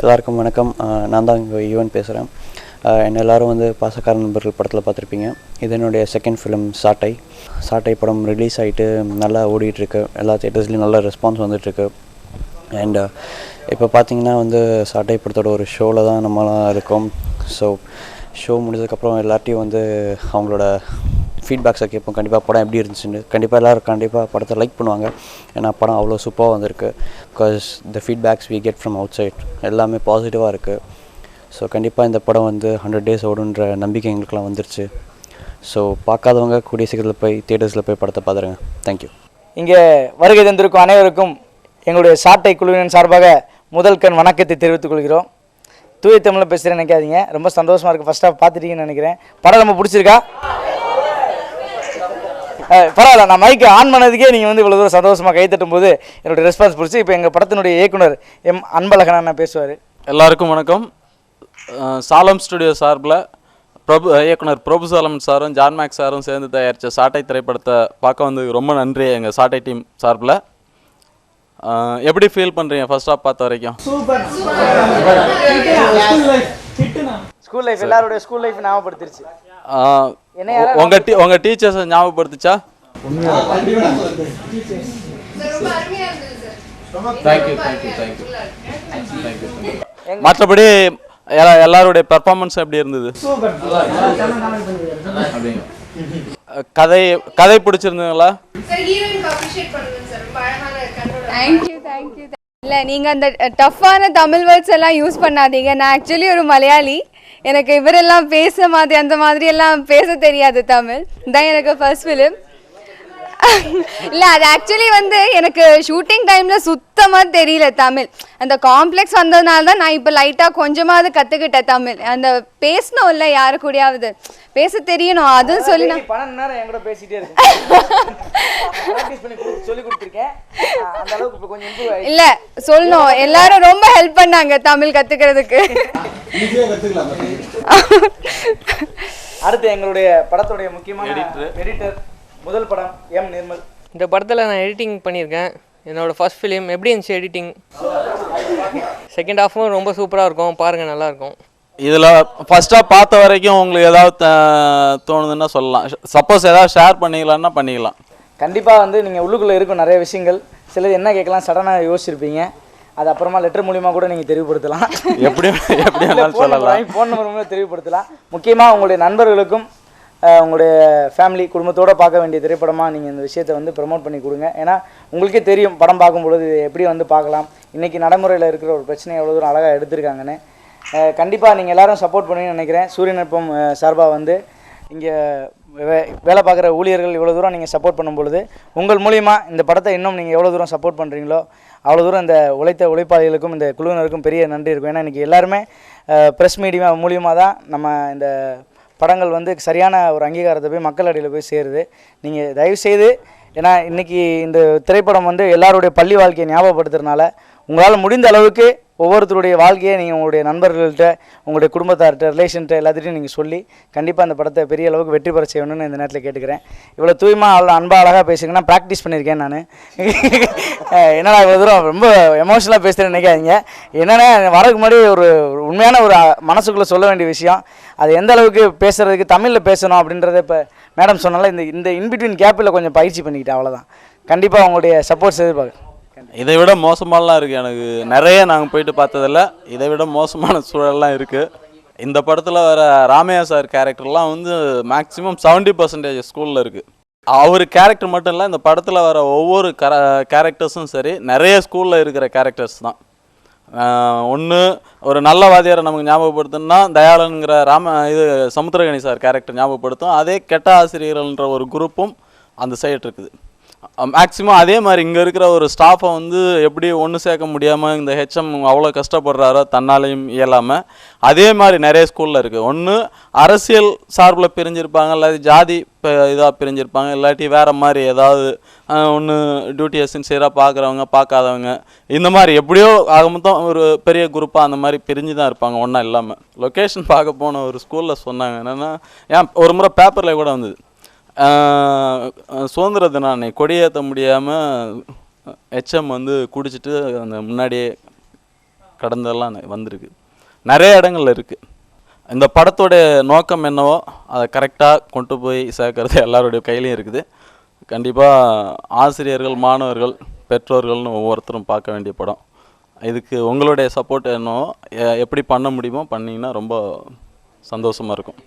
எல்லாருக்கும் வணக்கம். நான் தான் இங்கே ஈவன் பேசுகிறேன். என்ன எல்லோரும் வந்து பாசக்கார நண்பர்கள் படத்தில் பார்த்துருப்பீங்க. இது என்னுடைய செகண்ட் ஃபிலிம் சாட்டை படம் ரிலீஸ் ஆகிட்டு நல்லா ஓடிட்டுருக்கு. எல்லா தியேட்டர்ஸ்லேயும் நல்ல ரெஸ்பான்ஸ் வந்துட்டுருக்கு. அண்ட் இப்போ பார்த்திங்கன்னா வந்து சாட்டை படத்தோட ஒரு ஷோவில் தான் நம்மளாம் இருக்கோம். ஸோ ஷோ முடிஞ்சதுக்கப்புறம் எல்லார்ட்டையும் வந்து அவங்களோட ஃபீட்பேக்ஸை கேட்போம். கண்டிப்பாக படம் எப்படி இருந்துச்சுன்னு. கண்டிப்பாக எல்லோரும் கண்டிப்பாக படத்தை லைக் பண்ணுவாங்க. ஏன்னா படம் அவ்வளோ சூப்பராக வந்திருக்கு. Because the feedbacks we get from outside எல்லாமே பாசிட்டிவாக இருக்குது. ஸோ கண்டிப்பாக இந்த படம் வந்து 100 days ஓடுன்ற நம்பிக்கை எங்களுக்கெல்லாம் வந்துருச்சு. ஸோ பார்க்காதவங்க கூடிய சீக்கிரத்தில் போய் தியேட்டர்ஸில் போய் படத்தை பார்த்துருங்க. தேங்க்யூ. இங்கே வருகை தந்திருக்கும் அனைவருக்கும் எங்களுடைய சாட்டை குழுவின் சார்பாக முதல் கண் வணக்கத்தை தெரிவித்துக் கொள்கிறோம். தூய தமிழில் பேசுகிறேன்னு நினைக்காதீங்க. ரொம்ப சந்தோஷமாக இருக்குது. ஃபஸ்ட்டாக பார்த்துட்டீங்கன்னு நினைக்கிறேன். படம் ரொம்ப பிடிச்சிருக்கா? பரவாயில்ல, நான் மைக்கை ஆன் பண்ணதுக்கே நீங்கள் வந்து இவ்வளோ தூரம் சந்தோஷமாக கைத்தட்டும் போது என்னுடைய ரெஸ்பான்ஸ் பிடிச்சி. இப்போ எங்கள் படத்தினுடைய இயக்குனர் அன்பழகன் அண்ணா பேசுவார். எல்லாருக்கும் வணக்கம். சாலம் ஸ்டுடியோ சார்பில் இயக்குனர் பிரபு சாலமன் சாரும் ஜான் மேக்ஸ் சாரும் சேர்ந்து தயாரித்த சாட்டை திரைப்படத்தை பார்க்க வந்து ரொம்ப நன்றி எங்கள் சாட்டை டீம் சார்பில். எப்படி ஃபீல் பண்ணுறீங்க ஃபர்ஸ்ட் ஆஃப் பார்த்த வரைக்கும்? ஸ்கூல் லைஃப், எல்லாருடைய ஸ்கூல் லைஃப் ஞாபகப்படுத்திருச்சு. உங்கள் டீச்சர்ஸை ஞாபகப்படுத்துச்சா? மற்றபடி எல்லாருடைய பெர்ஃபார்மன்ஸ் எப்படி இருந்தது? கதை பிடிச்சிருந்தீங்களா? இல்லை, நீங்கள் அந்த டஃப்பான தமிழ் வேர்ட்ஸ் எல்லாம் யூஸ் பண்ணாதீங்க. நான் ஆக்சுவலி ஒரு மலையாளி. எனக்கு இவரெல்லாம் பேச மாதிரி அந்த மாதிரி எல்லாம் பேச தெரியாது. தமிழ் தான் எனக்கு ஃபர்ஸ்ட் ஃபிலிம். இல்லை, அது ஆக்சுவலி வந்து எனக்கு ஷூட்டிங் டைமில் சுத்தமாக தெரியல தமிழ். அந்த காம்ப்ளெக்ஸ் வந்ததுனால தான் நான் இப்போ லைட்டாக கொஞ்சமாவது கற்றுக்கிட்டேன் தமிழ். அந்த பேசணும் இல்லை, யாரு கூடயாவது பேச தெரியணும். அதுவும் சொல்லி நான் 12 நேரம் என் கூட பேசிட்டே இருக்கேன். இல்லை சொல்லணும். எல்லாரும் ரொம்ப ஹெல்ப் பண்ணாங்க தமிழ் கற்றுக்கிறதுக்கு. அடுத்து எங்களுடைய படத்துடைய முக்கியமான எடிட்டர், முதல் படம் நிர்மல். இந்த படத்தில் நான் எடிட்டிங் பண்ணியிருக்கேன். என்னோடய ஃபர்ஸ்ட் ஃபிலிம். எப்படி இருந்துச்சு எடிட்டிங்? செகண்ட் ஹாஃபும் ரொம்ப சூப்பராக இருக்கும், பாருங்கள், நல்லாயிருக்கும். இதில் ஃபஸ்ட்டாக பார்த்த வரைக்கும் உங்களுக்கு ஏதாவது தோணுதுன்னா சொல்லலாம். சப்போஸ் ஏதாவது ஷேர் பண்ணிக்கலான்னா பண்ணிக்கலாம். கண்டிப்பாக வந்து நீங்கள் உள்ளுக்குள்ளே இருக்கும் நிறைய விஷயங்கள். சிலது என்ன கேட்கலாம் சடனாக யோசிச்சிருப்பீங்க. அது அப்புறமா லெட்டர் மூலிமா கூட நீங்கள் தெரிவுபடுத்தலாம். எப்படி சொல்லலாம், ஃபோன் நம்பர் மூலம் தெரிவுபடுத்தலாம். முக்கியமாக உங்களுடைய நண்பர்களுக்கும் உங்களுடைய ஃபேமிலி குடும்பத்தோடு பார்க்க வேண்டிய திரைப்படமாக நீங்கள் இந்த விஷயத்தை வந்து ப்ரமோட் பண்ணி கொடுங்க. ஏன்னா உங்களுக்கே தெரியும் படம் பார்க்கும்பொழுது எப்படி வந்து பார்க்கலாம். இன்றைக்கி நடைமுறையில் இருக்கிற ஒரு பிரச்சனையை எவ்வளோ தூரம் அழகாக எடுத்திருக்காங்கன்னு. கண்டிப்பாக நீங்கள் எல்லோரும் சப்போர்ட் பண்ணுவீங்கன்னு நினைக்கிறேன். சூரியநட்பம் சார்பாக வந்து இங்கே வேலை பார்க்குற ஊழியர்கள் இவ்வளோ தூரம் நீங்கள் சப்போர்ட் பண்ணும் பொழுது உங்கள் மூலிமா இந்த படத்தை இன்னும் நீங்கள் எவ்வளோ தூரம் சப்போர்ட் பண்ணுறீங்களோ அவ்வளோ தூரம் இந்த உழைப்பாளிகளுக்கும் இந்த குழுவினருக்கும் பெரிய நன்றி இருக்கும். ஏன்னா இன்றைக்கி எல்லாருமே ப்ரெஸ் மீடியா மூலியமாக தான் நம்ம இந்த படங்கள் வந்து சரியான ஒரு அங்கீகாரத்தை போய் மக்கள் அடியில் போய் சேருது. நீங்கள் தயவுசெய்து, ஏன்னா இன்றைக்கி இந்த திரைப்படம் வந்து எல்லாருடைய பள்ளி வாழ்க்கையை ஞாபகப்படுத்துறதுனால உங்களால் முடிந்த அளவுக்கு ஒவ்வொருத்தருடைய வாழ்க்கையை நீங்கள் உங்களுடைய நண்பர்கள்ட்ட, உங்களுடைய குடும்பத்தார்கிட்ட, ரிலேஷன்கிட்ட எல்லாத்திட்டையும் நீங்கள் சொல்லி கண்டிப்பாக அந்த படத்தை பெரிய அளவுக்கு வெற்றி பெற செய்யணும்னு இந்த நேரத்தில் கேட்டுக்கிறேன். இவ்வளோ தூய்மாக அவ்வளோ அன்பாக அழகாக பேசுங்கன்னா ப்ராக்டிஸ் பண்ணியிருக்கேன் நான். என்னடா இவ்வளோ தூரம் ரொம்ப எமோஷனலாக பேசுகிறேன்னு நினைக்காதீங்க. என்னென்னா வரதுக்கு முன்னாடி ஒரு உண்மையான ஒரு மனசுக்குள்ளே சொல்ல வேண்டிய விஷயம். அது எந்த அளவுக்கு பேசுகிறதுக்கு தமிழில் பேசணும் அப்படின்றத இப்போ மேடம் சொன்னால இந்த இன்பிட்வீன் கேப்பில் கொஞ்சம் பயிற்சி பண்ணிக்கிட்டேன். அவ்வளோதான். கண்டிப்பாக உங்களுடைய சப்போர்ட்ஸ் எதிர்பார்க்குறேன். இதை விட மோசமானலாம் இருக்குது. எனக்கு நிறைய நாங்கள் போயிட்டு பார்த்ததில்ல, இதை விட மோசமான சூழல்லாம் இருக்குது. இந்த படத்தில் வர ராமையா சார் கேரக்டர்லாம் வந்து மேக்ஸிமம் 70% ஸ்கூலில் இருக்குது. அவர் கேரக்டர் மட்டும் இல்லை, இந்த படத்தில் வர ஒவ்வொரு கேரக்டர்ஸும் சரி நிறைய ஸ்கூலில் இருக்கிற கேரக்டர்ஸ் தான். ஒன்று ஒரு நல்ல வாத்தியாரை நமக்கு ஞாபகப்படுத்தணும்னா தயாளனுங்கிற சமுத்திரகனி சார் கேரக்டர் ஞாபகப்படுத்தும். அதே கெட்ட ஆசிரியர்கள்ன்ற ஒரு குரூப்பும் அந்த சைடு இருக்குது. மேக்ஸிமம் அதே மாதிரி இங்கே இருக்கிற ஒரு ஸ்டாஃபை வந்து எப்படி ஒன்று சேர்க்க முடியாமல் இந்த ஹெச்எம் அவ்வளோ கஷ்டப்படுறாரோ தன்னாலையும் இயலாமல், அதே மாதிரி நிறைய ஸ்கூலில் இருக்குது. ஒன்று அரசியல் சார்பில் பிரிஞ்சிருப்பாங்க, இல்லாட்டி ஜாதி இதாக பிரிஞ்சிருப்பாங்க, இல்லாட்டி வேறு மாதிரி ஏதாவது ஒன்று டியூட்டியை சின்சியராக பார்க்குறவங்க பார்க்காதவங்க, இந்த மாதிரி எப்படியோ ஆக மொத்தம் ஒரு பெரிய குரூப்பாக அந்த மாதிரி பிரிஞ்சு தான் இருப்பாங்க ஒன்றா இல்லாமல். லொக்கேஷன் பார்க்க போன ஒரு ஸ்கூலில் சொன்னாங்க என்னென்னா, ஏன் ஒரு முறை பேப்பரில் கூட வந்தது, சுதந்திர தினம் அன்னைக்கு கொடியேற்ற முடியாமல் ஹெச்எம் வந்து குடிச்சிட்டு அந்த முன்னாடியே கடந்தெல்லாம் வந்திருக்கு, நிறைய இடங்கள்ல இருக்குது. இந்த படத்தோட நோக்கம் என்னவோ அதை கரெக்டாக கொண்டு போய் சேர்க்கறது எல்லாருடைய கையிலையும் இருக்குது. கண்டிப்பாக ஆசிரியர்கள், மாணவர்கள், பெற்றோர்கள்னு ஒவ்வொருத்தரும் பார்க்க வேண்டிய படம். இதுக்கு உங்களுடைய சப்போர்ட் என்னவோ எப்படி பண்ண முடியுமோ பண்ணிங்கன்னா ரொம்ப சந்தோஷமாக இருக்கும்.